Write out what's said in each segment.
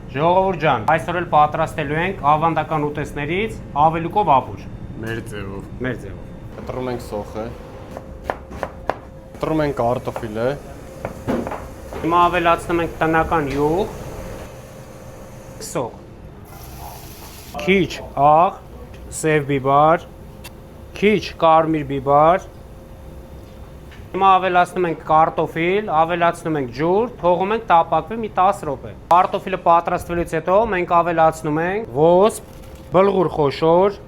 Ժողովուրդ ջան, այսօր էլ պատրաստելու ենք ավանդական ուտեստներից ավելուկով ապուր։ Մեր ձևով։ Մեր ձևով։ Կտրում ենք սոխը։ Կտրում ենք կարտոֆիլը։ Հիմա ավելացնում ենք տնական յուղ, սոխ, քիչ աղ, սև բիբար, քիչ կարմիր բիբար։ Հիմա ավելացնում ենք կարտոֆիլ, ավելացնում ենք ջուր, թողում ենք տապակվի մի 10 րոպե։ Կարտոֆիլը պատրաստվելուց հետո մենք ավելացնում ենք ոսպ, բլղուր խոշոր։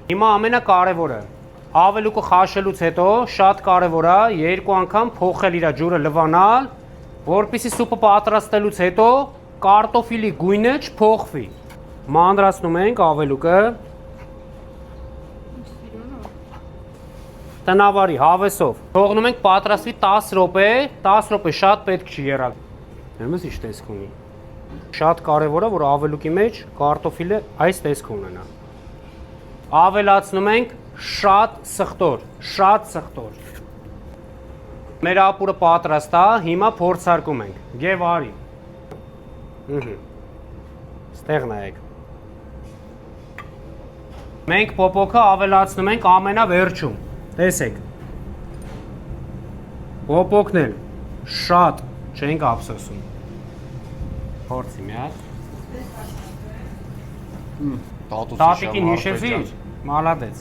Հիմա ամենակարևորը, ավելուկը խաշելուց հետո շատ կարևոր է 2 անգամ փոխել իր ջուրը լվանալ, որպեսզի սուպը պատրաստելուց հետո կարտոֆիլի գույնը չփոխվի։ Մանրացնում ենք ավելուկը։ Տնավարի հավեսով թողնում ենք պատրաստվի 10 րոպե, 10 րոպե շատ պետք չի եռալ։ Ներմես ինչ տեսք ունի։ Շատ կարևոր է, որ ավելուկի մեջ կարտոֆիլը այս տեսք ունենա։ Ավելացնում ենք շատ սխտոր։ Մեր ապուրը պատրաստ է, հիմա փորձարկում ենք։ Գևարի։ Ստեղ նայեք։ Մենք պոպոկը ավելացնում ենք ամենավերջում։ Տեսեք, պոպոկն էլ շատ չենք ափսոսում։ Փորձի մի հատ։ Տատիկին հիշեցիր, մալադեց։